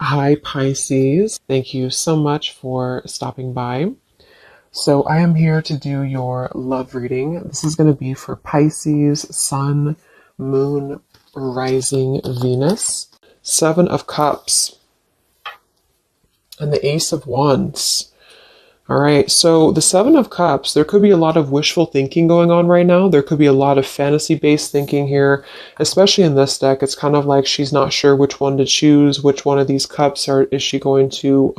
Hi, Pisces. Thank you so much for stopping by. So, I am here to do your love reading. This is going to be for Pisces, Sun, Moon, Rising, Venus, Seven of Cups, and the Ace of Wands. All right, so the Seven of Cups, there could be a lot of wishful thinking going on right now. There could be a lot of fantasy-based thinking here, especially in this deck. It's kind of like she's not sure which one to choose, which one of these cups is she going to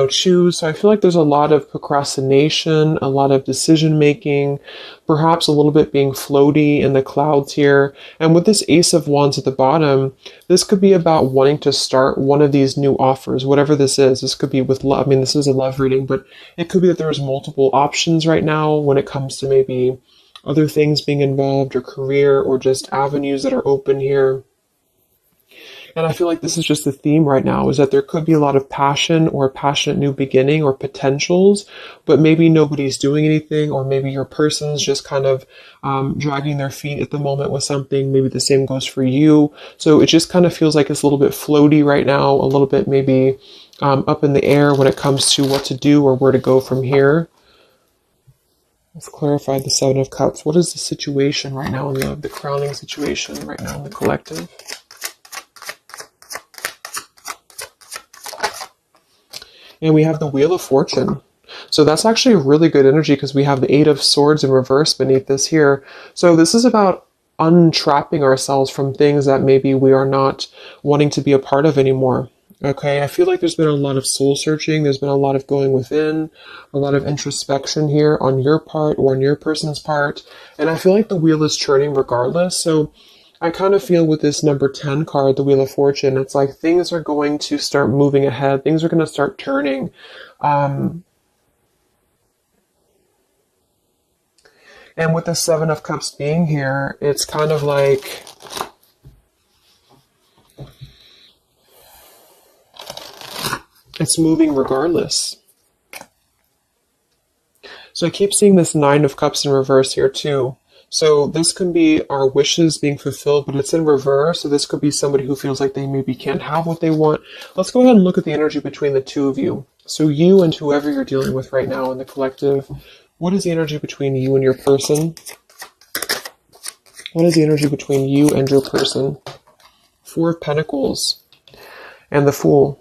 choose. So I feel like there's a lot of procrastination, a lot of decision making, perhaps a little bit being floaty in the clouds here. And with this Ace of Wands at the bottom, this could be about wanting to start one of these new offers, whatever this is. This could be with love. I mean, this is a love reading, but it could be that there's multiple options right now when it comes to maybe other things being involved or career or just avenues that are open here. And I feel like this is just the theme right now, is that there could be a lot of passion or a passionate new beginning or potentials, but maybe nobody's doing anything, or maybe your person's just kind of dragging their feet at the moment with something. Maybe the same goes for you. So it just kind of feels like it's a little bit floaty right now, a little bit maybe up in the air when it comes to what to do or where to go from here. Let's clarify the Seven of Cups. What is the situation right now in love, the crowning situation right now in the collective? And we have the Wheel of Fortune. So that's actually a really good energy because we have the Eight of Swords in reverse beneath this here. So this is about untrapping ourselves from things that maybe we are not wanting to be a part of anymore. Okay, I feel like there's been a lot of soul searching. There's been a lot of going within, a lot of introspection here on your part or on your person's part. And I feel like the wheel is churning regardless. So I kind of feel with this number 10 card, the Wheel of Fortune, it's like things are going to start moving ahead. Things are going to start turning. And with the Seven of Cups being here, it's kind of like it's moving regardless. So I keep seeing this Nine of Cups in reverse here too. So this can be our wishes being fulfilled, but it's in reverse. So this could be somebody who feels like they maybe can't have what they want. Let's go ahead and look at the energy between the two of you. So you and whoever you're dealing with right now in the collective, what is the energy between you and your person? What is the energy between you and your person? Four of Pentacles and the Fool.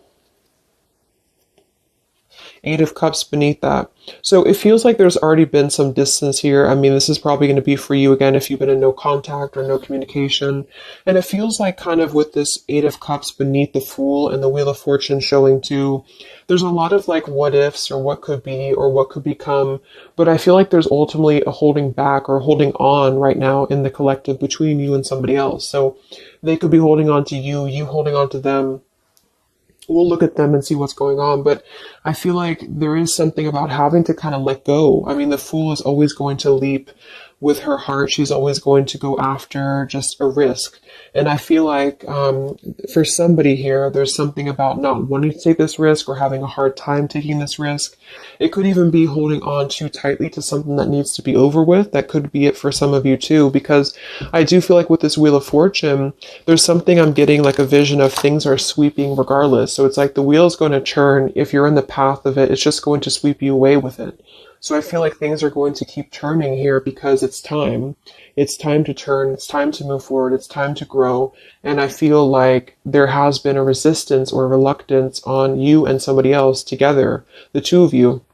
Eight of Cups beneath that. So it feels like there's already been some distance here. I mean, this is probably going to be for you again if you've been in no contact or no communication. And it feels like kind of with this Eight of Cups beneath the Fool and the Wheel of Fortune showing too, there's a lot of like what ifs or what could be or what could become. But I feel like there's ultimately a holding back or holding on right now in the collective between you and somebody else. So they could be holding on to you, you holding on to them. We'll look at them and see what's going on. But I feel like there is something about having to kind of let go. I mean, the Fool is always going to leap with her heart. She's always going to go after just a risk. And I feel like for somebody here, there's something about not wanting to take this risk or having a hard time taking this risk. It could even be holding on too tightly to something that needs to be over with. That could be it for some of you too, because I do feel like with this Wheel of Fortune, there's something I'm getting like a vision of things are sweeping regardless. So it's like the wheel is going to churn. If you're in the path of it, it's just going to sweep you away with it. So I feel like things are going to keep turning here because it's time. It's time to turn. It's time to move forward. It's time to grow. And I feel like there has been a resistance or reluctance on you and somebody else together, the two of you,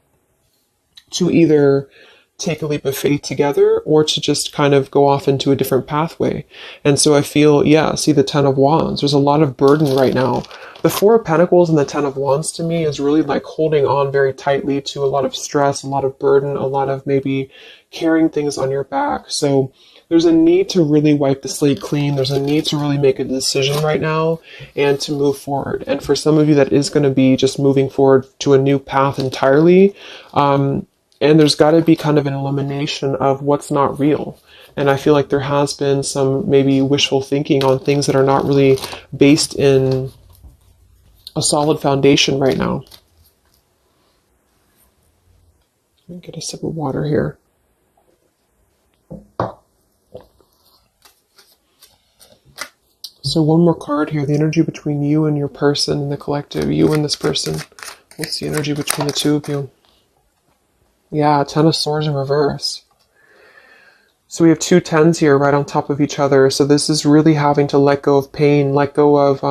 to either take a leap of faith together or to just kind of go off into a different pathway. And so I feel, yeah, see the Ten of Wands. There's a lot of burden right now. The Four of Pentacles and the Ten of Wands to me is really like holding on very tightly to a lot of stress, a lot of burden, a lot of maybe carrying things on your back. So there's a need to really wipe the slate clean. There's a need to really make a decision right now and to move forward. And for some of you, that is going to be just moving forward to a new path entirely. And there's got to be kind of an elimination of what's not real. And I feel like there has been some maybe wishful thinking on things that are not really based in a solid foundation right now. Let me get a sip of water here. So one more card here, the energy between you and your person and the collective, you and this person. What's the energy between the two of you? Yeah, Ten of Swords in reverse. So we have two tens here right on top of each other. So this is really having to let go of pain, let go of,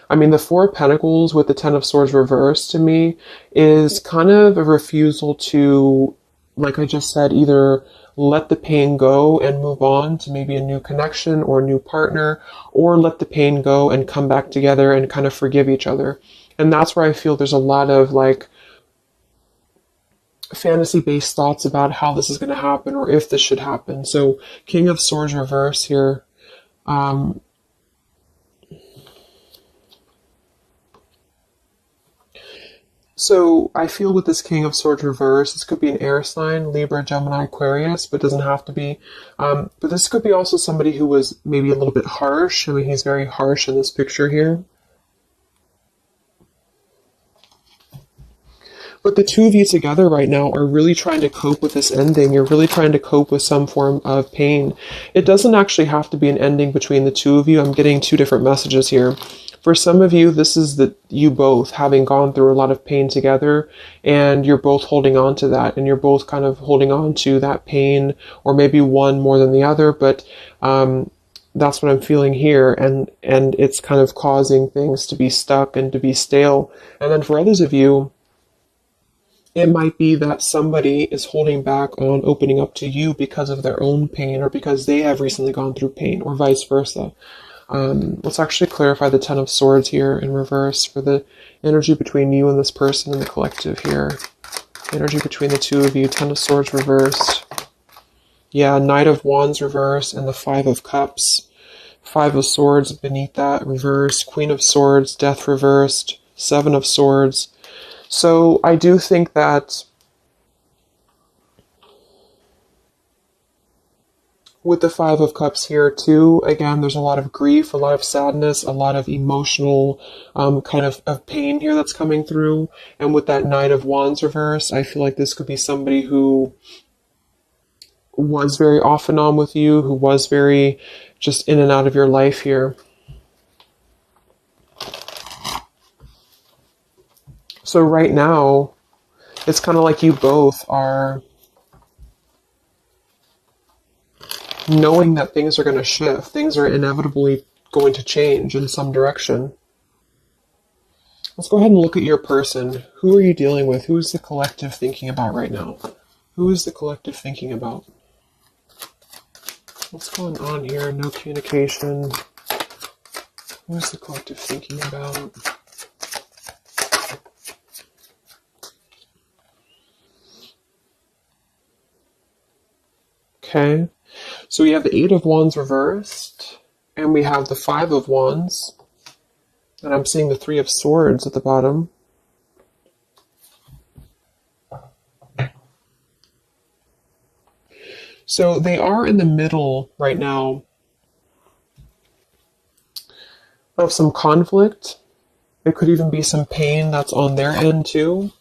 I mean, the Four of Pentacles with the Ten of Swords reversed to me is kind of a refusal to, like I just said, either let the pain go and move on to maybe a new connection or a new partner, or let the pain go and come back together and kind of forgive each other. And that's where I feel there's a lot of like fantasy-based thoughts about how this is going to happen or if this should happen. So King of Swords reverse here. So I feel with this King of Swords reverse, this could be an air sign, Libra, Gemini, Aquarius, but doesn't have to be. But this could be also somebody who was maybe a little bit harsh. I mean, he's very harsh in this picture here. But the two of you together right now are really trying to cope with this ending. You're really trying to cope with some form of pain. It doesn't actually have to be an ending between the two of you. I'm getting two different messages here. For some of you, this is you both having gone through a lot of pain together, and you're both holding on to that, and you're both kind of holding on to that pain, or maybe one more than the other, but that's what I'm feeling here, and it's kind of causing things to be stuck and to be stale. And then for others of you, it might be that somebody is holding back on opening up to you because of their own pain or because they have recently gone through pain or vice versa. Let's actually clarify the Ten of Swords here in reverse for the energy between you and this person and the collective here. Energy between the two of you, Ten of Swords reversed. Yeah, Knight of Wands reversed and the Five of Cups. Five of Swords beneath that reversed. Queen of Swords, Death reversed. Seven of Swords. So I do think that with the Five of Cups here too, again, there's a lot of grief, a lot of sadness, a lot of emotional kind of pain here that's coming through. And with that Knight of Wands reverse, I feel like this could be somebody who was very off and on with you, who was very just in and out of your life here. So right now, it's kind of like you both are knowing that things are going to shift. Things are inevitably going to change in some direction. Let's go ahead and look at your person. Who are you dealing with? Who is the collective thinking about right now? Who is the collective thinking about? What's going on here? No communication. Who is the collective thinking about? Okay, so we have the Eight of Wands reversed, and we have the Five of Wands, and I'm seeing the Three of Swords at the bottom. So they are in the middle right now of some conflict. It could even be some pain that's on their end too.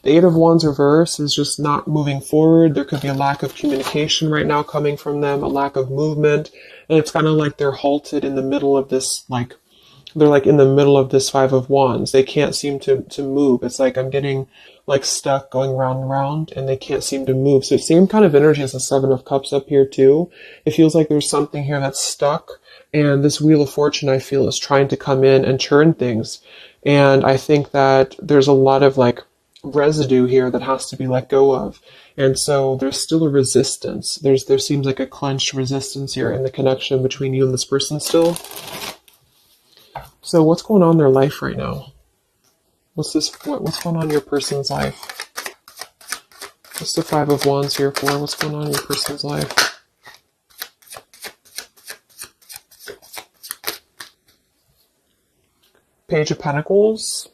The Eight of Wands reverse is just not moving forward. There could be a lack of communication right now coming from them, a lack of movement. And it's kind of like they're halted in the middle of this, they're like in the middle of this Five of Wands. They can't seem to move. It's like I'm getting like stuck going round and round and they can't seem to move. So same kind of energy as the Seven of Cups up here too. It feels like there's something here that's stuck. And this Wheel of Fortune, I feel, is trying to come in and churn things. And I think that there's a lot of residue here that has to be let go of. And so there's still a resistance. There seems like a clenched resistance here in the connection between you and this person still. So what's going on in their life right now? What's going on in your person's life? What's the Five of Wands here for? What's going on in your person's life? Page of Pentacles.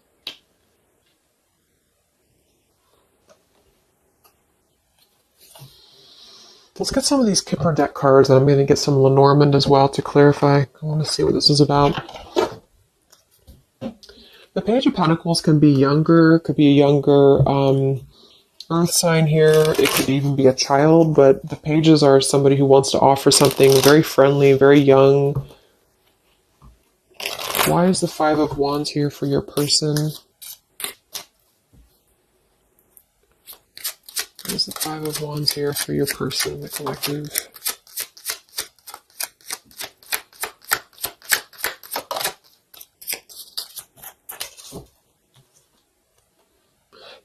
Let's get some of these Kipper deck cards, and I'm going to get some Lenormand as well to clarify. I want to see what this is about. The Page of Pentacles can be younger, could be a younger earth sign here. It could even be a child, but the pages are somebody who wants to offer something very friendly, very young. Why is the Five of Wands here for your person? Why is the Five of Wands here for your person, the collective?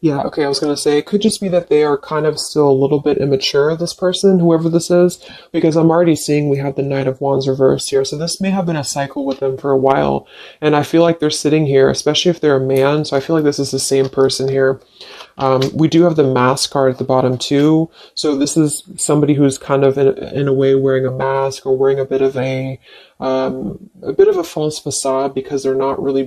Yeah, okay, I was going to say, it could just be that they are kind of still a little bit immature, this person, whoever this is, because I'm already seeing we have the Knight of Wands reversed here. So this may have been a cycle with them for a while. And I feel like they're sitting here, especially if they're a man. So I feel like this is the same person here. We do have the mask card at the bottom too. So this is somebody who's kind of in a way wearing a mask or wearing a bit of a false facade because they're not really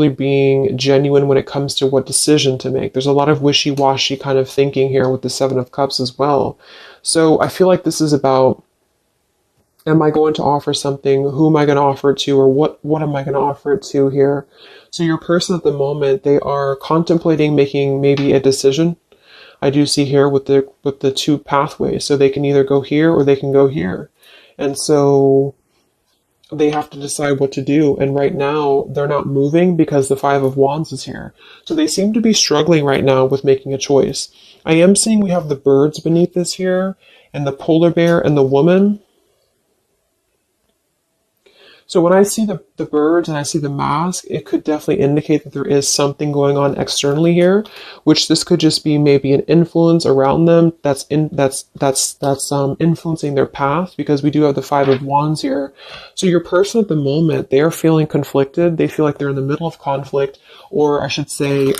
being genuine when it comes to what decision to make. There's a lot of wishy-washy kind of thinking here with the Seven of Cups as well. So I feel like this is about, am I going to offer something? Who am I going to offer it to? Or what am I going to offer it to here? So your person at the moment, they are contemplating making maybe a decision. I do see here with the two pathways. So they can either go here or they can go here. And so they have to decide what to do. And right now, they're not moving because the Five of Wands is here. So they seem to be struggling right now with making a choice. I am seeing we have the birds beneath this here, and the polar bear and the woman. So when I see the birds and I see the mask, it could definitely indicate that there is something going on externally here, which this could just be maybe an influence around them that's influencing their path, because we do have the Five of Wands here. So your person at the moment, they are feeling conflicted. They feel like they're in the middle of conflict, or I should say,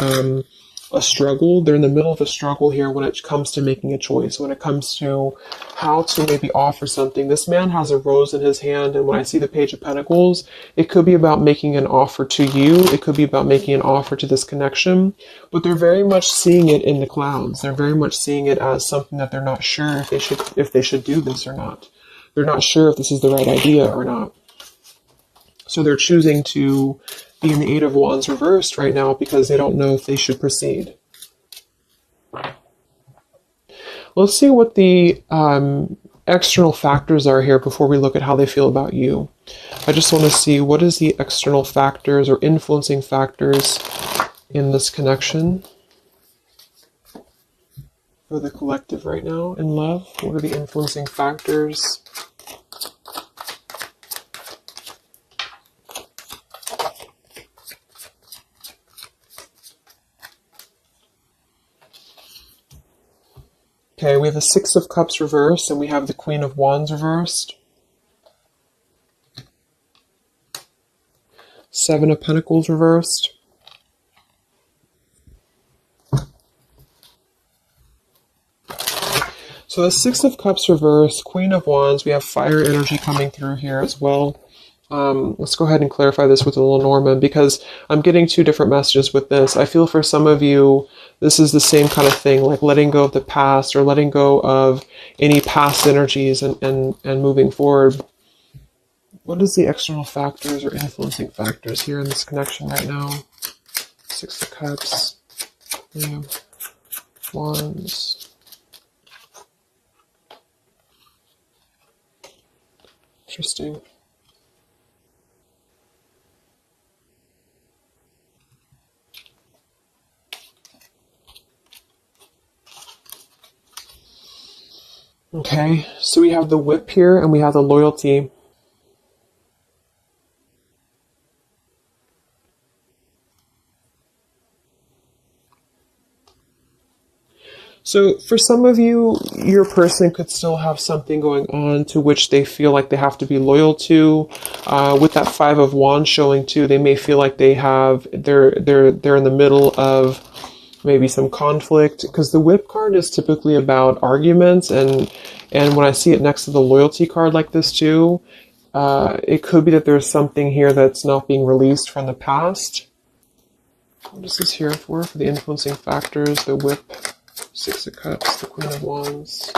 a struggle. They're in the middle of a struggle here when it comes to making a choice, when it comes to how to maybe offer something. This man has a rose in his hand, and when I see the Page of Pentacles, it could be about making an offer to you. It could be about making an offer to this connection, but they're very much seeing it in the clouds. They're very much seeing it as something that they're not sure if they should do this or not. They're not sure if this is the right idea or not. So they're choosing to be in the Eight of Wands reversed right now because they don't know if they should proceed. Let's see what the external factors are here before we look at how they feel about you. I just want to see, what is the external factors or influencing factors in this connection for the collective right now in love? What are the influencing factors? Okay, we have the Six of Cups reversed, and we have the Queen of Wands reversed. Seven of Pentacles reversed. So the Six of Cups reversed, Queen of Wands, we have fire energy coming through here as well. Let's go ahead and clarify this with a little Norman, because I'm getting two different messages with this. I feel for some of you, this is the same kind of thing, like letting go of the past or letting go of any past energies and moving forward. What is the external factors or influencing factors here in this connection right now? Six of Cups, yeah. Wands. Interesting. Okay, so we have the Whip here and we have the Loyalty. So for some of you, your person could still have something going on to which they feel like they have to be loyal to. With that Five of Wands showing too, they may feel like they're in the middle of maybe some conflict, because the Whip card is typically about arguments, and when I see it next to the Loyalty card like this too, it could be that there's something here that's not being released from the past. What is this here for the influencing factors? The Whip, Six of Cups, the Queen of Wands.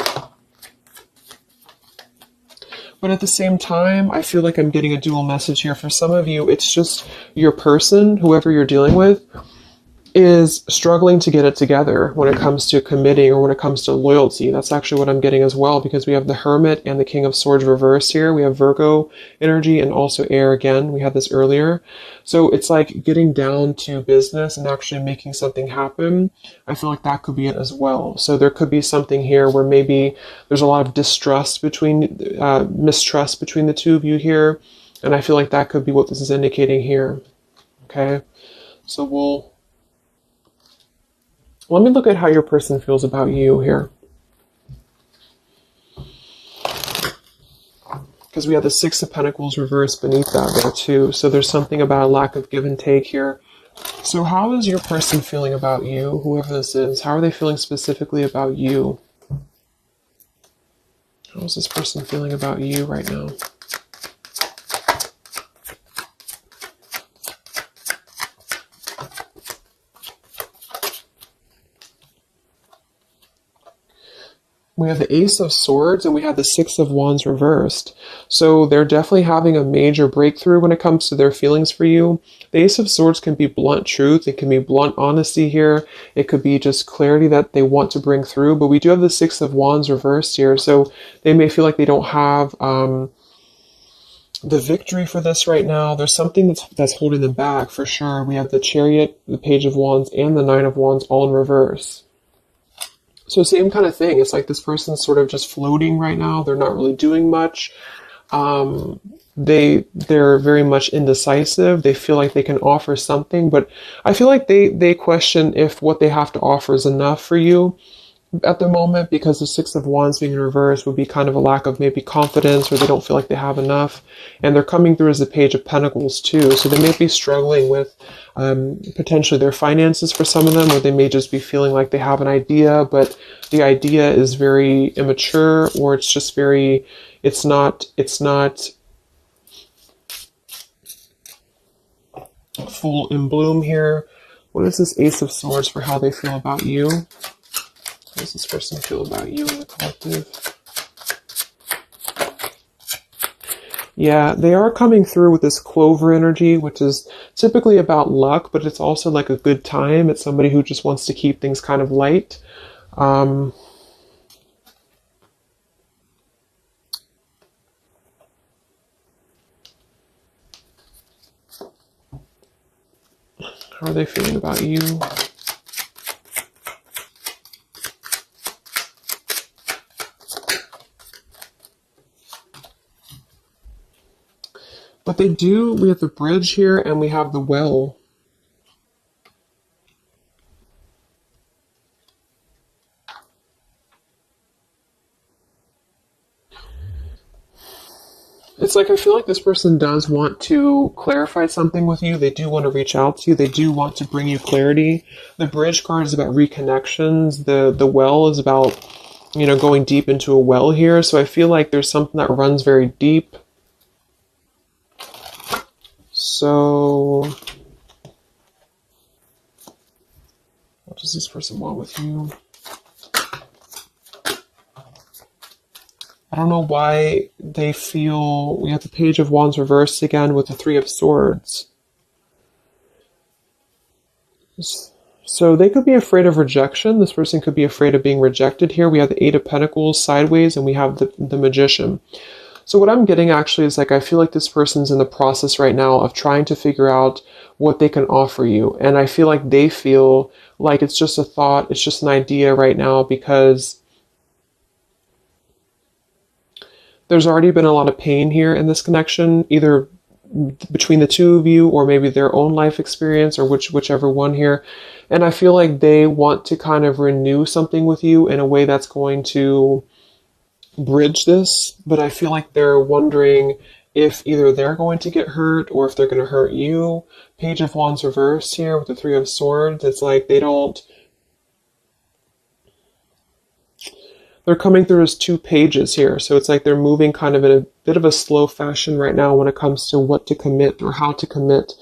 But at the same time, I feel like I'm getting a dual message here. For some of you, it's just your person, whoever you're dealing with. is struggling to get it together when it comes to committing or when it comes to loyalty. That's actually what I'm getting as well, because we have the Hermit and the King of Swords reversed here. We have Virgo energy and also air again. We had this earlier. So it's like getting down to business and actually making something happen. I feel like that could be it as well. So there could be something here where maybe there's a lot of mistrust between the two of you here. And I feel like that could be what this is indicating here. Okay. So let me look at how your person feels about you here. Because we have the Six of Pentacles reversed beneath that there too. So there's something about a lack of give and take here. So how is your person feeling about you, whoever this is? How are they feeling specifically about you? How is this person feeling about you right now? We have the Ace of Swords and we have the Six of Wands reversed. So they're definitely having a major breakthrough when it comes to their feelings for you. The Ace of Swords can be blunt truth. It can be blunt honesty here. It could be just clarity that they want to bring through. But we do have the Six of Wands reversed here. So they may feel like they don't have the victory for this right now. There's something that's holding them back for sure. We have the Chariot, the Page of Wands, and the Nine of Wands all in reverse. So same kind of thing. It's like this person's sort of just floating right now. They're not really doing much. They're very much indecisive. They feel like they can offer something, but I feel like they question if what they have to offer is enough for you at the moment, because the Six of Wands being in reverse would be kind of a lack of maybe confidence, or they don't feel like they have enough. And they're coming through as the Page of Pentacles too. So they may be struggling with potentially their finances for some of them, or they may just be feeling like they have an idea, but the idea is very immature, or it's just very, it's not full in bloom here. What is this Ace of Swords for how they feel about you? How does this person feel about you in the collective? Yeah, they are coming through with this Clover energy, which is typically about luck, but it's also like a good time. It's somebody who just wants to keep things kind of light. How are they feeling about you? But we have the Bridge here and we have the Well. It's like I feel like this person does want to clarify something with you. They do want to reach out to you. They do want to bring you clarity. The Bridge card is about reconnections. The Well is about, going deep into a well here. So I feel like there's something that runs very deep. So what does this person want with you? I don't know why they feel... We have the Page of Wands reversed again with the Three of Swords. So they could be afraid of rejection. This person could be afraid of being rejected here. We have the Eight of Pentacles sideways and we have the Magician. So what I'm getting actually is like, I feel like this person's in the process right now of trying to figure out what they can offer you. And I feel like they feel like it's just a thought, it's just an idea right now, because there's already been a lot of pain here in this connection, either between the two of you or maybe their own life experience, or whichever one here. And I feel like they want to kind of renew something with you in a way that's going to bridge this, but I feel like they're wondering if either they're going to get hurt or if they're going to hurt you. Page of Wands reversed here with the Three of Swords. It's like they're coming through as two pages here. So it's like they're moving kind of in a bit of a slow fashion right now when it comes to what to commit or how to commit.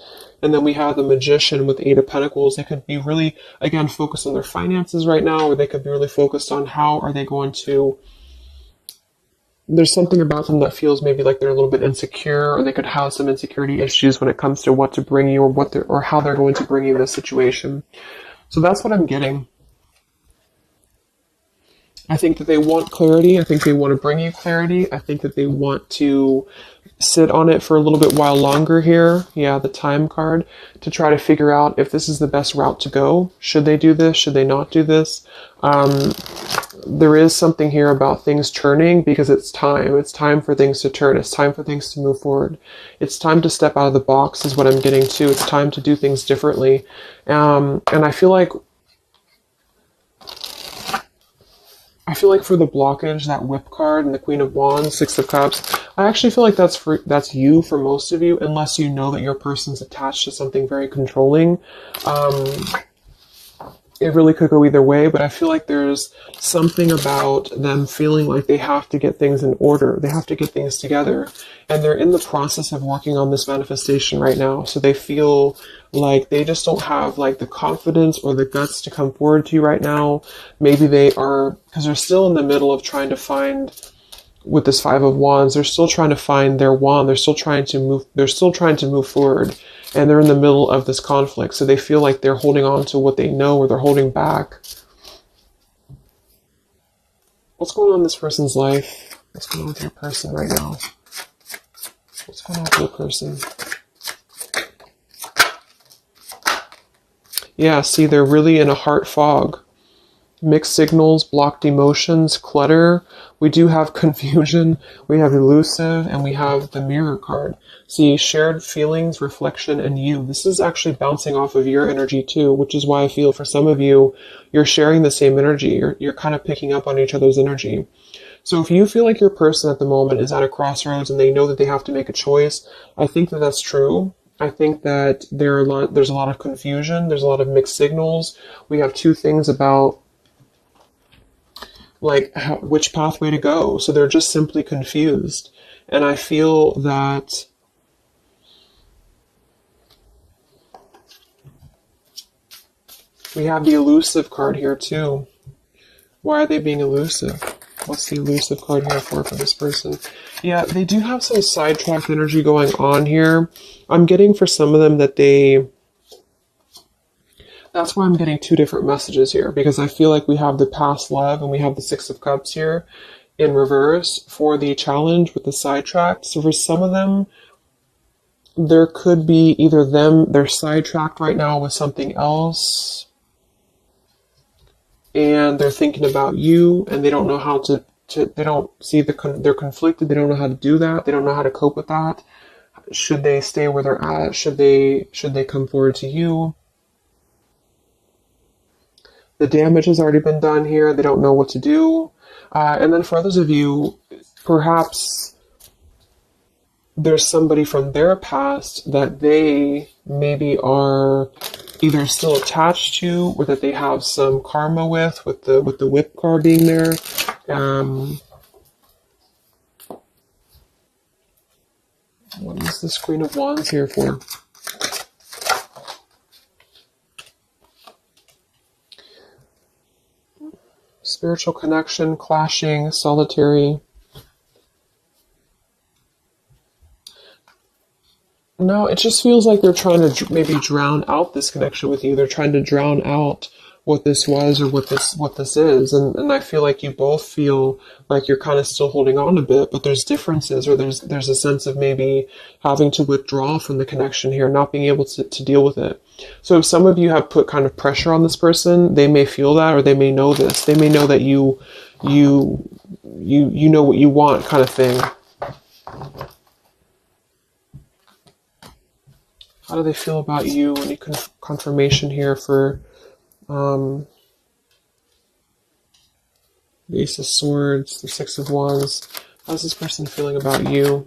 And then we have the Magician with Eight of Pentacles. They could be really, again, focused on their finances right now, or they could be really focused on how are they going to there's something about them that feels maybe like they're a little bit insecure, or they could have some insecurity issues when it comes to what to bring you, or or how they're going to bring you this situation. So that's what I'm getting. I think that they want clarity. I think they want to bring you clarity. I think that they want to sit on it for a little bit while longer here. Yeah, the time card, to try to figure out if this is the best route to go. Should they do this? Should they not do this? There is something here about things turning, because it's time. It's time for things to turn. It's time for things to move forward. It's time to step out of the box is what I'm getting to. It's time to do things differently. And I feel like for the blockage, that Whip card and the Queen of Wands, Six of Cups, I actually feel like that's you for most of you, unless you know that your person's attached to something very controlling. It really could go either way, but I feel like there's something about them feeling like they have to get things in order. They have to get things together. And they're in the process of working on this manifestation right now. So they feel like they just don't have like the confidence or the guts to come forward to you right now. Maybe they are, because they're still in the middle of trying to find, with this Five of Wands, they're still trying to find their wand. They're still trying to move forward. And they're in the middle of this conflict. So they feel like they're holding on to what they know, or they're holding back. What's going on in this person's life? What's going on with your person right now? What's going on with your person? Yeah, see, they're really in a heart fog. Mixed signals, blocked emotions, clutter. We do have confusion. We have elusive, and we have the Mirror card. See, shared feelings, reflection, and you. This is actually bouncing off of your energy too, which is why I feel for some of you, you're sharing the same energy. You're kind of picking up on each other's energy. So if you feel like your person at the moment is at a crossroads and they know that they have to make a choice, I think that that's true. I think that there's a lot of confusion. There's a lot of mixed signals. We have two things about which pathway to go. So they're just simply confused. And I feel that we have the elusive card here too. Why are they being elusive? What's the elusive card here for this person? Yeah, they do have some sidetracked energy going on here. I'm getting for some of them that that's why I'm getting two different messages here, because I feel like we have the past love and we have the Six of Cups here in reverse for the challenge with the sidetracked. So for some of them, there could be either they're sidetracked right now with something else, and they're thinking about you, and they don't know how to they don't see they're conflicted. They don't know how to do that. They don't know how to cope with that. Should they stay where they're at? Should they come forward to you? The damage has already been done here. They don't know what to do. And then for others of you, perhaps there's somebody from their past that they maybe are either still attached to, or that they have some karma with the Whip card being there. What is this Queen of Wands here for? Spiritual connection, clashing, solitary. No, it just feels like they're trying to maybe drown out this connection with you. They're trying to drown out what this was or what this is. And I feel like you both feel like you're kind of still holding on a bit, but there's differences, or there's a sense of maybe having to withdraw from the connection here, not being able to deal with it. So if some of you have put kind of pressure on this person, they may feel that, or they may know this. They may know that you know what you want, kind of thing. How do they feel about you? Any confirmation here for Ace of Swords, the Six of Wands? How's this person feeling about you?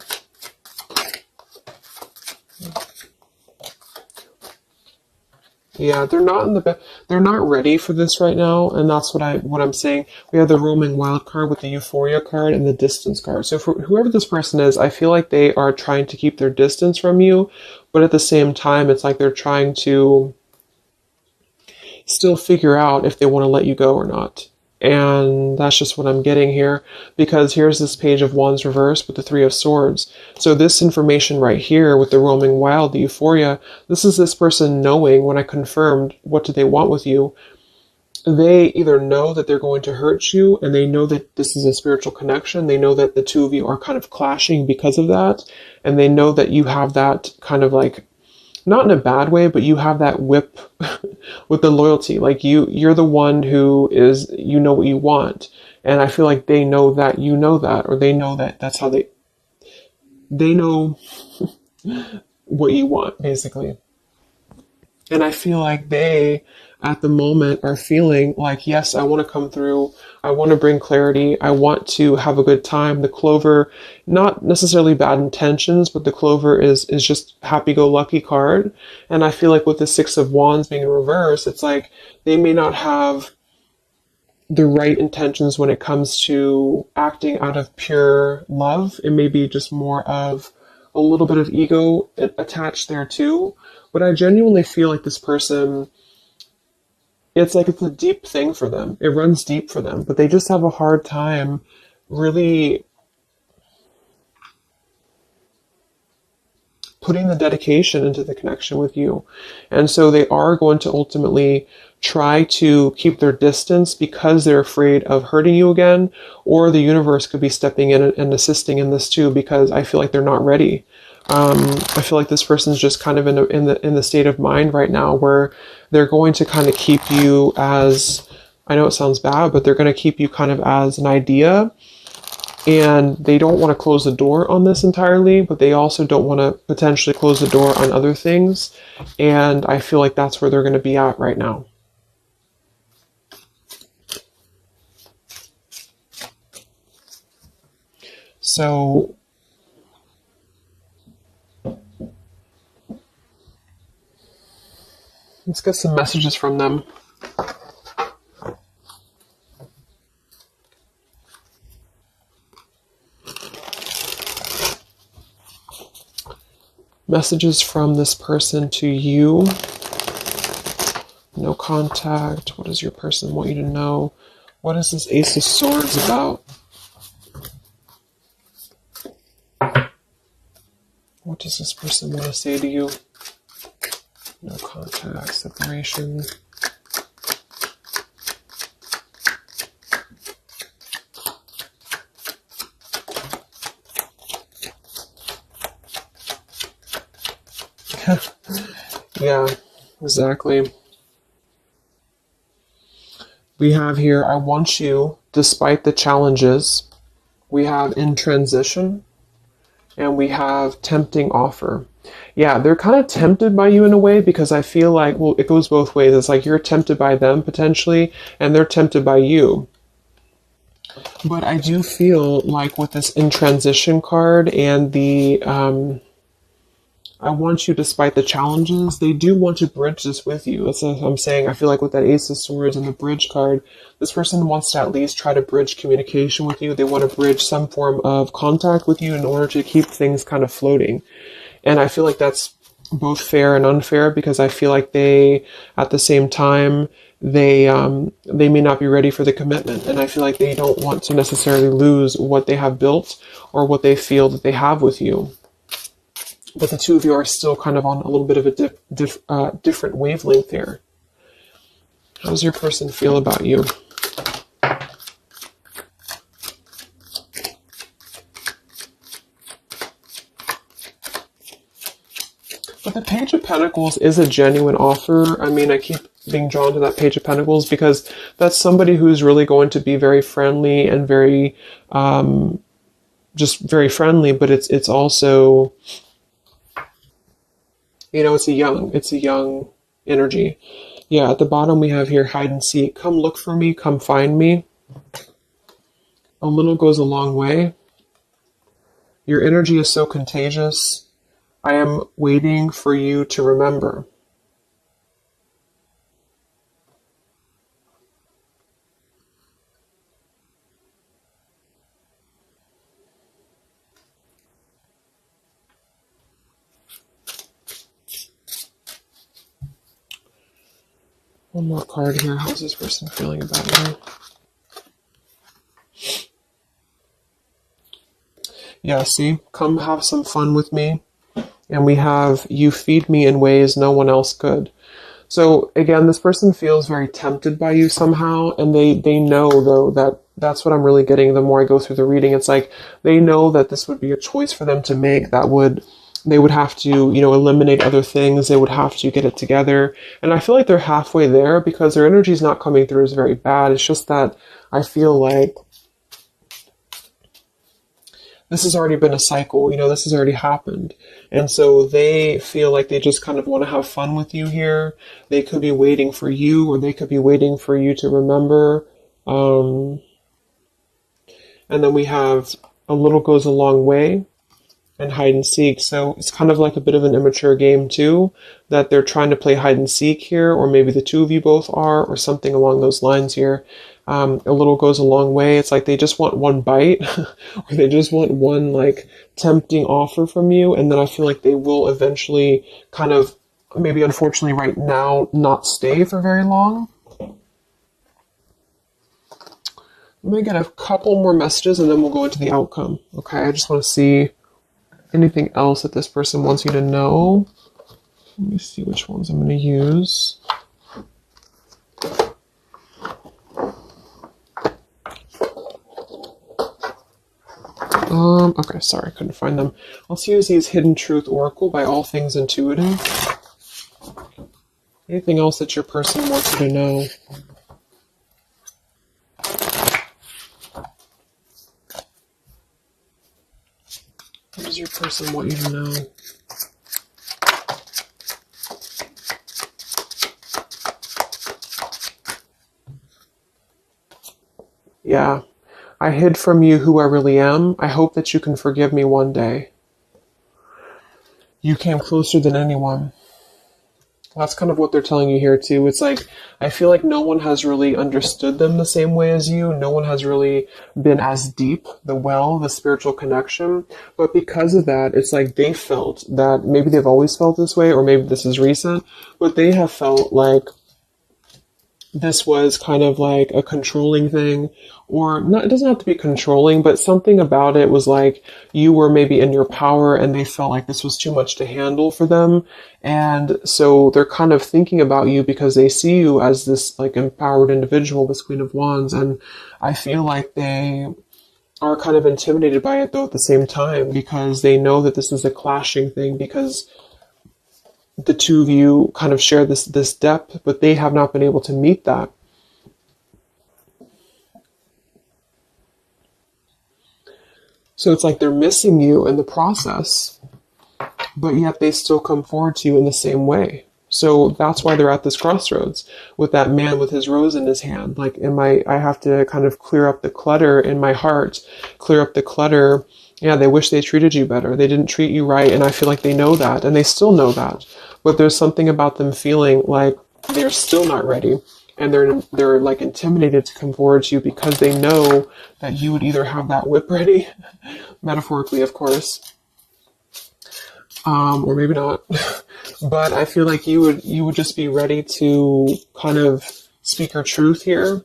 Yeah, they're not ready for this right now, and that's what I'm saying. We have the roaming wild card with the Euphoria card and the distance card. So for whoever this person is, I feel like they are trying to keep their distance from you, but at the same time, it's like they're trying to still figure out if they want to let you go or not. And that's just what I'm getting here, because here's this Page of Wands reversed with the Three of Swords. So this information right here with the roaming wild, the euphoria, this is this person knowing, when I confirmed what do they want with you, they either know that they're going to hurt you, and they know that this is a spiritual connection. They know that the two of you are kind of clashing because of that. And they know that you have that kind of like, not in a bad way, but you have that whip with the loyalty. Like you're the one who is, you know what you want. And I feel like they know that you know that, or they know that that's how they know what you want, basically. And I feel like they, at the moment, are feeling like, yes, I want to come through. I want to bring clarity. I want to have a good time. The clover, not necessarily bad intentions, but the clover is just happy-go-lucky card. And I feel like with the Six of Wands being in reverse, it's like they may not have the right intentions when it comes to acting out of pure love. It may be just more of a little bit of ego attached there too. But I genuinely feel like this person, it's like it's a deep thing for them. It runs deep for them, but they just have a hard time really putting the dedication into the connection with you. And so they are going to ultimately try to keep their distance because they're afraid of hurting you again, or the universe could be stepping in and assisting in this too, because I feel like they're not ready. I feel like this person's just kind of in the state of mind right now where they're going to kind of keep you as, I know it sounds bad, but they're going to keep you kind of as an idea. And they don't want to close the door on this entirely, but they also don't want to potentially close the door on other things. And I feel like that's where they're going to be at right now. So let's get some messages from them. Messages from this person to you. No contact. What does your person want you to know? What is this Ace of Swords about? What does this person want to say to you? No contact, separation. Yeah, exactly. We have here, I want you, despite the challenges. We have in transition, and we have tempting offer. Yeah, they're kind of tempted by you in a way, because I feel like, well, it goes both ways. It's like you're tempted by them potentially, and they're tempted by you. But I do feel like with this in transition card and the I want you despite the challenges, they do want to bridge this with you. That's what I'm saying. I feel like with that Ace of Swords and the bridge card, this person wants to at least try to bridge communication with you. They want to bridge some form of contact with you in order to keep things kind of floating. And I feel like that's both fair and unfair, because I feel like they, at the same time, they may not be ready for the commitment. And I feel like they don't want to necessarily lose what they have built or what they feel that they have with you. But the two of you are still kind of on a little bit of a different wavelength there. How does your person feel about you? But the Page of Pentacles is a genuine offer. I mean, I keep being drawn to that Page of Pentacles because that's somebody who's really going to be very friendly and very, just very friendly. But it's also, you know, it's a young energy. Yeah, at the bottom we have here hide and seek. Come look for me, come find me. A little goes a long way. Your energy is so contagious. I am waiting for you to remember. One more card here. How's this person feeling about you? Yeah, see? Come have some fun with me. And we have, you feed me in ways no one else could. So again, this person feels very tempted by you somehow, and they know though that that's what I'm really getting the more I go through the reading. It's like they know that this would be a choice for them to make that would they would have to, eliminate other things. They would have to get it together. And I feel like they're halfway there because their energy is not coming through as very bad. It's just that I feel like this has already been a cycle, this has already happened. And so they feel like they just kind of want to have fun with you here. They could be waiting for you, or they could be waiting for you to remember. And then we have a little goes a long way and hide and seek. So it's kind of like a bit of an immature game too, that they're trying to play hide and seek here, or maybe the two of you both are, or something along those lines here. A little goes a long way. It's like they just want one bite, or they just want one like tempting offer from you, and then I feel like they will eventually kind of, maybe unfortunately right now, not stay for very long. Let me get a couple more messages and then we'll go into the outcome. Okay, I just want to see anything else that this person wants you to know. Let me see which ones I'm going to use. Okay, sorry, I couldn't find them. Let's use these Hidden Truth Oracle by All Things Intuitive. Anything else that your person wants you to know? What does your person want you to know? Yeah. I hid from you who I really am. I hope that you can forgive me one day. You came closer than anyone. That's kind of what they're telling you here too. It's like, I feel like no one has really understood them the same way as you. No one has really been as deep, the spiritual connection. But because of that, it's like they felt that maybe they've always felt this way, or maybe this is recent, but they have felt like this was kind of like a controlling thing, or not, it doesn't have to be controlling, but something about it was like you were maybe in your power and they felt like this was too much to handle for them. And so they're kind of thinking about you because they see you as this like empowered individual, this Queen of Wands. And I feel like they are kind of intimidated by it though at the same time, because they know that this is a clashing thing, because the two of you kind of share this depth, but they have not been able to meet that. So it's like they're missing you in the process, but yet they still come forward to you in the same way. So that's why they're at this crossroads with that man with his rose in his hand. Like, I have to kind of clear up the clutter in my heart, clear up the clutter. Yeah, they wish they treated you better. They didn't treat you right. And I feel like they know that, and they still know that. But there's something about them feeling like they're still not ready. And they're like intimidated to come forward to you because they know that you would either have that whip ready, metaphorically, of course, or maybe not. But I feel like you would just be ready to kind of speak your truth here.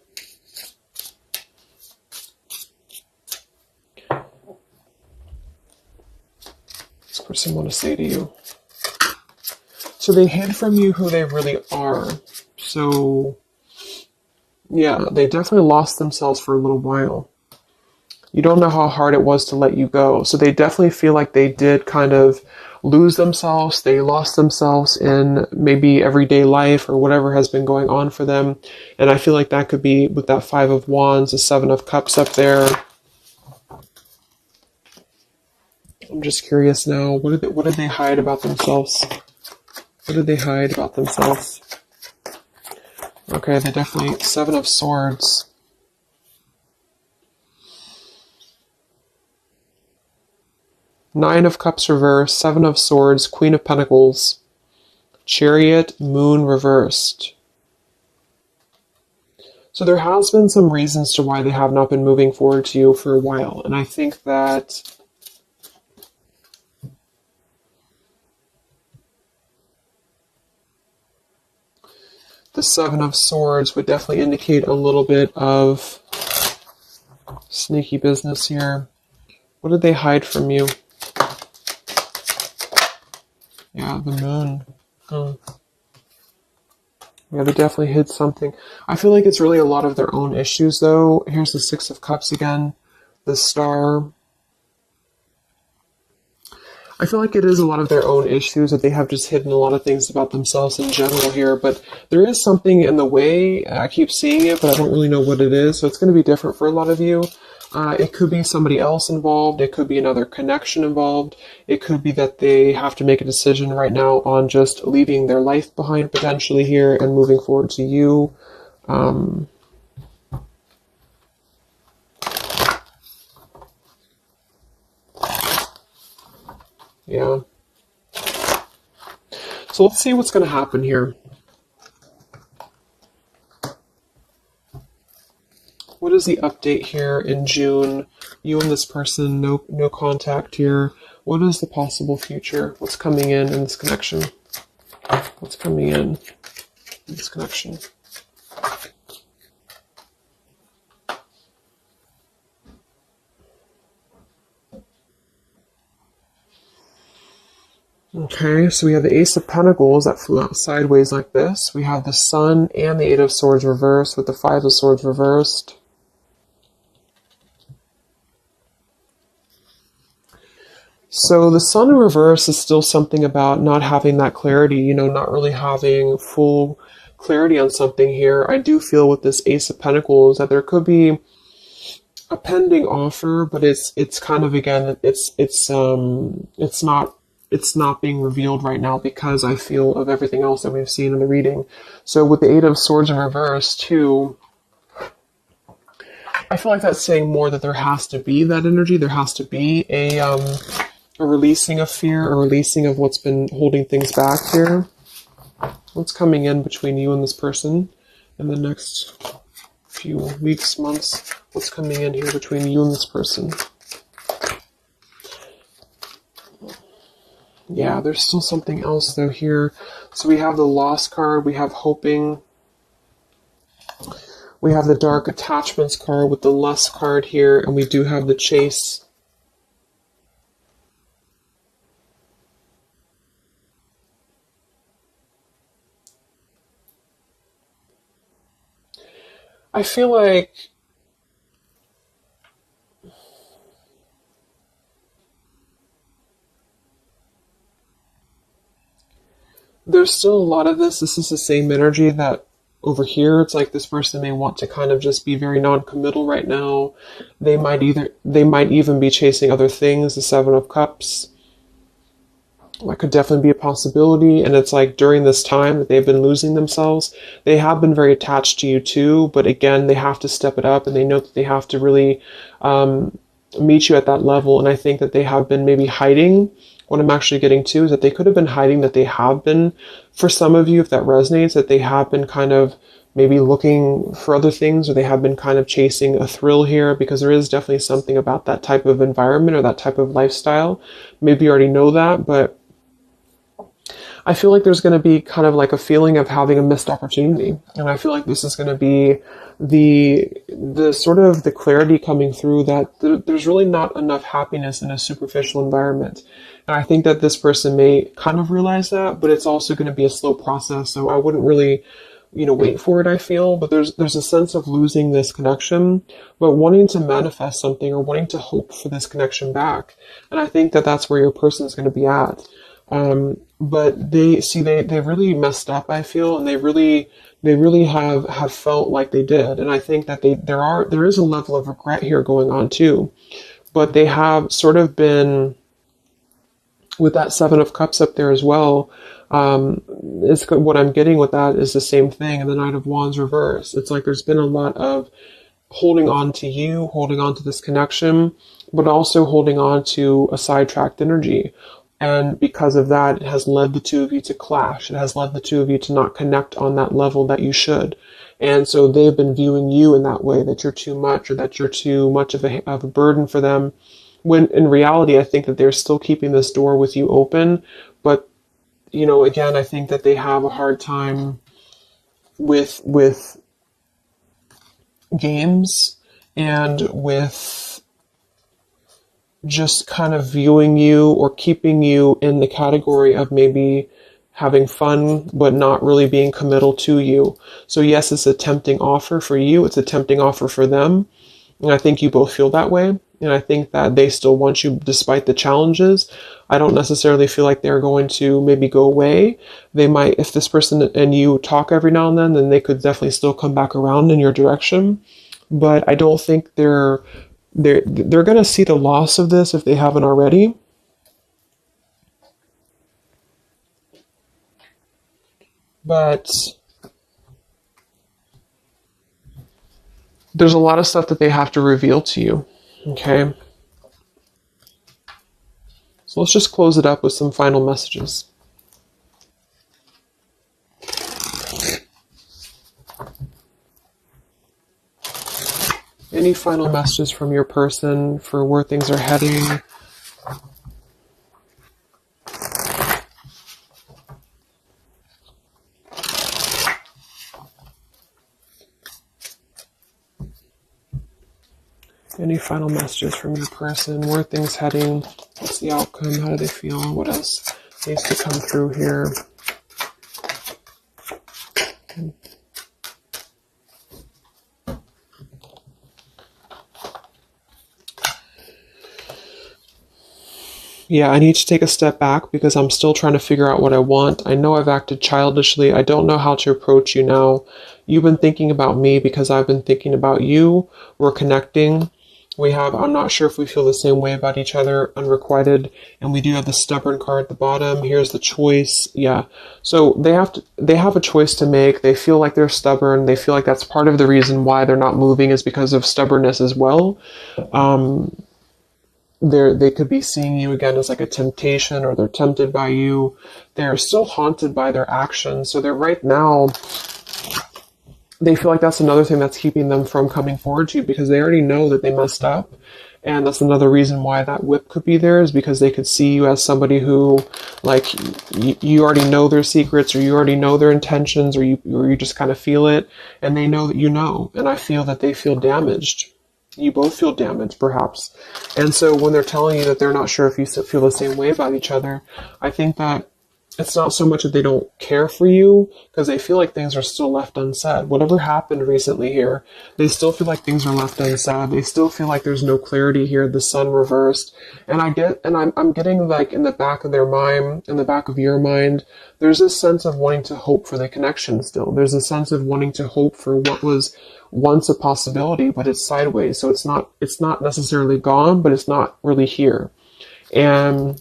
This person want to say to you. So they hid from you who they really are. So yeah, they definitely lost themselves for a little while. You don't know how hard it was to let you go. So they definitely feel like they did kind of lose themselves. They lost themselves in maybe everyday life or whatever has been going on for them. And I feel like that could be with that Five of Wands, the Seven of Cups up there. I'm just curious now. What did they hide about themselves? What did they hide about themselves? Okay, they definitely... Seven of Swords. Nine of Cups reversed. Seven of Swords. Queen of Pentacles. Chariot. Moon reversed. So there has been some reasons to why they have not been moving forward to you for a while. And I think that... the Seven of Swords would definitely indicate a little bit of sneaky business here. What did they hide from you? Yeah, the moon. Yeah, they definitely hid something. I feel like it's really a lot of their own issues, though. Here's the Six of Cups again. The Star. I feel like it is a lot of their own issues that they have just hidden a lot of things about themselves in general here. But there is something in the way. I keep seeing it, but I don't really know what it is. So it's going to be different for a lot of you. It could be somebody else involved. It could be another connection involved. It could be that they have to make a decision right now on just leaving their life behind potentially here and moving forward to you. Yeah. So let's see what's going to happen here. What is the update here in June? You and this person, no contact here. What is the possible future? What's coming in this connection? What's coming in this connection? Okay, so we have the Ace of Pentacles that flew out sideways like this. We have the Sun and the Eight of Swords reversed with the Five of Swords reversed. So the Sun in reverse is still something about not having that clarity, not really having full clarity on something here. I do feel with this Ace of Pentacles that there could be a pending offer, but it's kind of, again, it's not being revealed right now because I feel of everything else that we've seen in the reading. So with the Eight of Swords in reverse too, I feel like that's saying more that there has to be that energy. There has to be a releasing of fear, a releasing of what's been holding things back here. What's coming in between you and this person in the next few weeks, months? What's coming in here between you and this person? Yeah, there's still something else though here. So we have the Lost card, we have Hoping, we have the Dark Attachments card with the Lust card here, and we do have the Chase. I feel like there's still a lot of this. This is the same energy that over here, it's like this person may want to kind of just be very non-committal right now. They might even be chasing other things, the Seven of Cups. That could definitely be a possibility. And it's like during this time that they've been losing themselves, they have been very attached to you too. But again, they have to step it up and they know that they have to really meet you at that level. And I think that they have been maybe hiding. What I'm actually getting to is that they could have been hiding, that they have been, for some of you, if that resonates, that they have been kind of maybe looking for other things, or they have been kind of chasing a thrill here, because there is definitely something about that type of environment or that type of lifestyle. Maybe you already know that, but I feel like there's going to be kind of like a feeling of having a missed opportunity. And I feel like this is going to be the sort of the clarity coming through that there's really not enough happiness in a superficial environment. And I think that this person may kind of realize that, but it's also going to be a slow process. So I wouldn't really, wait for it, I feel. But there's a sense of losing this connection, but wanting to manifest something or wanting to hope for this connection back. And I think that that's where your person is going to be at. But they really messed up, I feel, and they really have felt like they did. And I think that there is a level of regret here going on too. But they have sort of been, with that Seven of Cups up there as well, what I'm getting with that is the same thing. And the Knight of Wands reverse. It's like there's been a lot of holding on to you, holding on to this connection, but also holding on to a sidetracked energy. And because of that, it has led the two of you to clash. It has led the two of you to not connect on that level that you should. And so they've been viewing you in that way, that you're too much, or that you're too much of a burden for them. When in reality, I think that they're still keeping this door with you open. But, again, I think that they have a hard time with games and with just kind of viewing you or keeping you in the category of maybe having fun, but not really being committal to you. So yes, it's a tempting offer for you. It's a tempting offer for them. And I think you both feel that way. And I think that they still want you despite the challenges. I don't necessarily feel like they're going to maybe go away. They might, if this person and you talk every now and then they could definitely still come back around in your direction. But I don't think they're going to see the loss of this if they haven't already. But there's a lot of stuff that they have to reveal to you. Okay. So let's just close it up with some final messages. Any final messages from your person for where things are heading? Any final messages from your person? Where are things heading? What's the outcome? How do they feel? What else needs to come through here? Yeah, I need to take a step back because I'm still trying to figure out what I want. I know I've acted childishly. I don't know how to approach you now. You've been thinking about me because I've been thinking about you. We're connecting. I'm not sure if we feel the same way about each other, unrequited. And we do have the stubborn card at the bottom. Here's the choice. Yeah. So they have a choice to make. They feel like they're stubborn. They feel like that's part of the reason why they're not moving is because of stubbornness as well. They could be seeing you again as like a temptation, or they're tempted by you. They're still haunted by their actions. So they're right now, they feel like that's another thing that's keeping them from coming forward to you because they already know that they messed up. And that's another reason why that whip could be there, is because they could see you as somebody who, like, you already know their secrets, or you already know their intentions, or you just kind of feel it, and they know that you know. And I feel that they feel damaged. You both feel damaged, perhaps. And so when they're telling you that they're not sure if you feel the same way about each other, I think that it's not so much that they don't care for you, because they feel like things are still left unsaid. Whatever happened recently here, they still feel like things are left unsaid. They still feel like there's no clarity here, the sun reversed. And I'm getting, like, in the back of their mind, in the back of your mind, there's this sense of wanting to hope for the connection still. There's a sense of wanting to hope for what was once a possibility, but it's sideways. So it's not necessarily gone, but it's not really here. And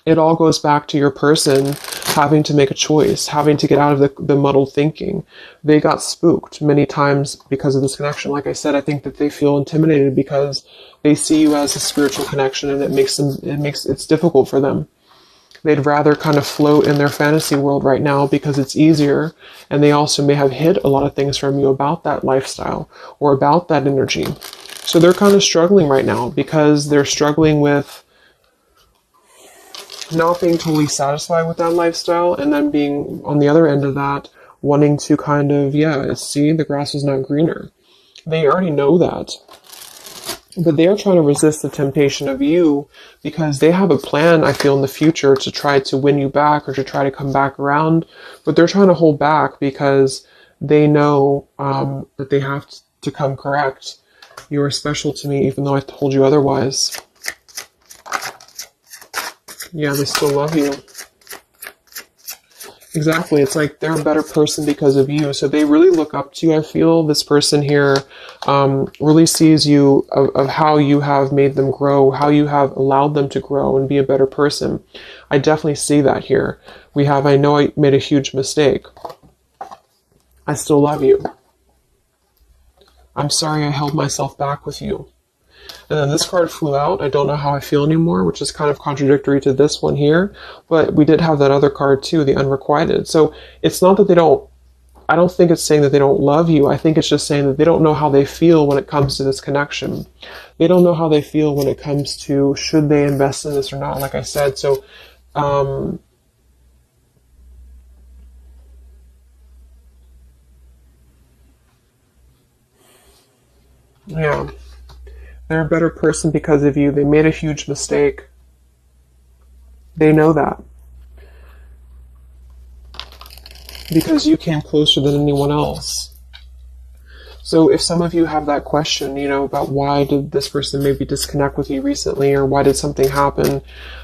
it all goes back to your person having to make a choice, having to get out of the muddled thinking. They got spooked many times because of this connection. Like I said, I think that they feel intimidated because they see you as a spiritual connection, and it's difficult for them. They'd rather kind of float in their fantasy world right now because it's easier, and they also may have hid a lot of things from you about that lifestyle or about that energy. So they're kind of struggling right now because they're struggling with not being totally satisfied with that lifestyle, and then being on the other end of that, wanting to kind of, see, the grass is not greener. They already know that. But they are trying to resist the temptation of you because they have a plan, I feel, in the future to try to win you back or to try to come back around. But they're trying to hold back because they know that they have to come correct. You are special to me, even though I told you otherwise. Yeah, they still love you. Exactly. It's like they're a better person because of you. So they really look up to you, I feel. This person here really sees you of how you have made them grow, how you have allowed them to grow and be a better person. I definitely see that here. I know I made a huge mistake. I still love you. I'm sorry I held myself back with you. And then this card flew out. I don't know how I feel anymore, which is kind of contradictory to this one here. But we did have that other card too, the unrequited. So it's not that I don't think it's saying that they don't love you. I think it's just saying that they don't know how they feel when it comes to this connection. They don't know how they feel when it comes to should they invest in this or not, like I said. So, yeah. They're a better person because of you. They made a huge mistake. They know that. Because you came closer than anyone else. So if some of you have that question, about why did this person maybe disconnect with you recently, or why did something happen,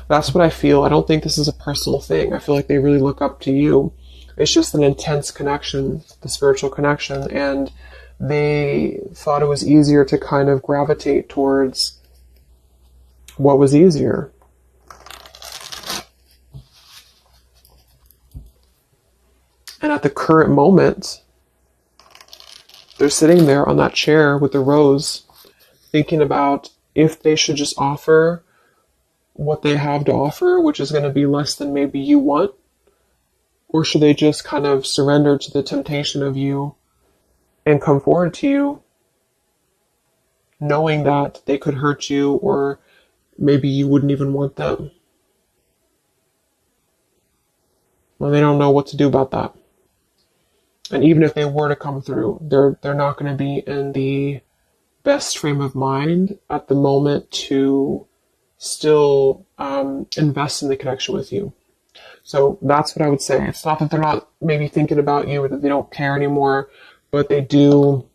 that's what I feel. I don't think this is a personal thing. I feel like they really look up to you. It's just an intense connection, the spiritual connection, and they thought it was easier to kind of gravitate towards what was easier. And at the current moment, they're sitting there on that chair with the rose, thinking about if they should just offer what they have to offer, which is going to be less than maybe you want, or should they just kind of surrender to the temptation of you and come forward to you, knowing that they could hurt you, or maybe you wouldn't even want them. Well, they don't know what to do about that. And even if they were to come through, they're not going to be in the best frame of mind at the moment to still invest in the connection with you. So that's what I would say. It's not that they're not maybe thinking about you or that they don't care anymore, but they do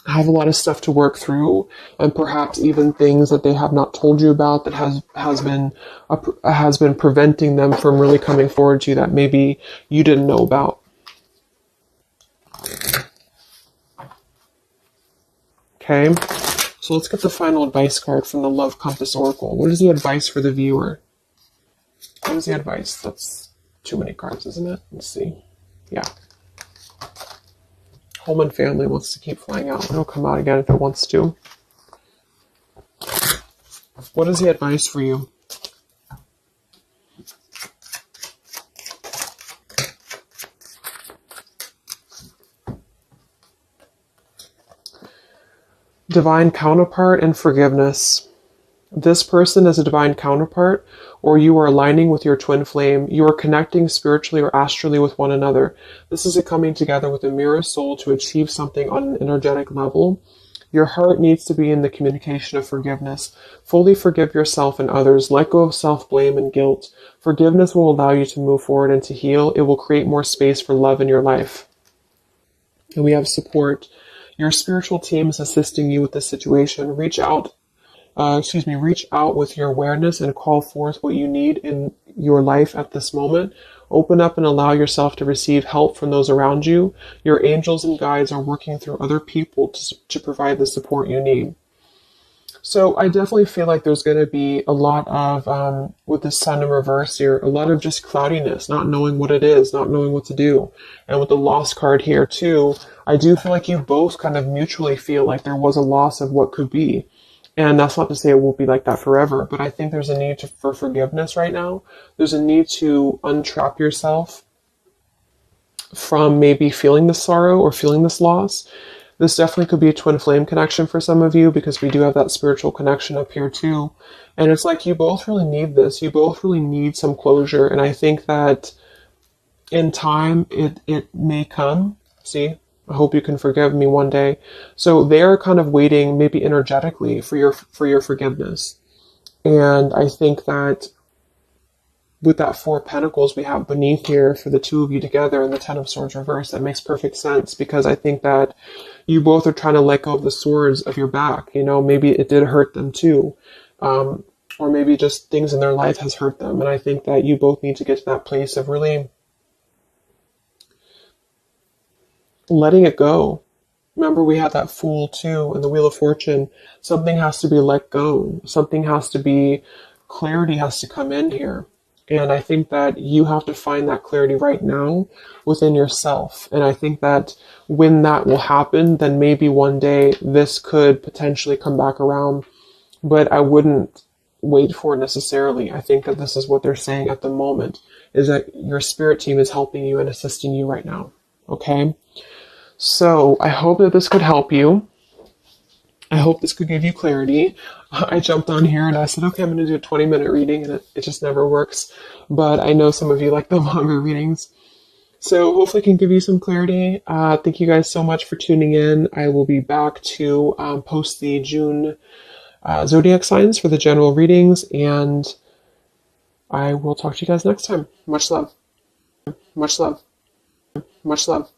have a lot of stuff to work through, and perhaps even things that they have not told you about that has been preventing them from really coming forward to you that maybe you didn't know about. Okay, so let's get the final advice card from the Love Compass Oracle. What is the advice for the viewer? What is the advice? That's too many cards, isn't it? Let's see. Yeah. Home and family wants to keep flying out. It'll come out again if it wants to. What is the advice for you? Divine counterpart and forgiveness. This person is a divine counterpart, or you are aligning with your twin flame. You are connecting spiritually or astrally with one another. This is a coming together with a mirror soul to achieve something on an energetic level. Your heart needs to be in the communication of forgiveness. Fully forgive yourself and others. Let go of self-blame and guilt. Forgiveness will allow you to move forward and to heal. It will create more space for love in your life. And we have support. Your spiritual team is assisting you with this situation. Reach out with your awareness and call forth what you need in your life at this moment. Open up and allow yourself to receive help from those around you. Your angels and guides are working through other people to provide the support you need. So I definitely feel like there's going to be a lot of, with the sun in reverse here, a lot of just cloudiness, not knowing what it is, not knowing what to do. And with the loss card here too, I do feel like you both kind of mutually feel like there was a loss of what could be. And that's not to say it won't be like that forever, but I think there's a need for forgiveness right now. There's a need to untrap yourself from maybe feeling this sorrow or feeling this loss. This definitely could be a twin flame connection for some of you, because we do have that spiritual connection up here too. And it's like you both really need this. You both really need some closure. And I think that in time, it may come. See? I hope you can forgive me one day. So they're kind of waiting, maybe energetically, for your forgiveness. And I think that with that Four of Pentacles we have beneath here for the two of you together and the Ten of Swords reversed, that makes perfect sense, because I think that you both are trying to let go of the swords of your back. Maybe it did hurt them too. Or maybe just things in their life has hurt them. And I think that you both need to get to that place of really letting it go. Remember, we had that Fool too in the Wheel of Fortune. Something has to be let go. Something has to be, clarity has to come in here. And I think that you have to find that clarity right now within yourself. And I think that when that will happen, then maybe one day this could potentially come back around. But I wouldn't wait for it necessarily. I think that this is what they're saying at the moment, is that your spirit team is helping you and assisting you right now. Okay? So I hope that this could help you. I hope this could give you clarity. I jumped on here and I said, okay, I'm going to do a 20-minute reading, and it just never works. But I know some of you like the longer readings. So hopefully I can give you some clarity. Thank you guys so much for tuning in. I will be back to post the June zodiac signs for the general readings, and I will talk to you guys next time. Much love. Much love. Much love.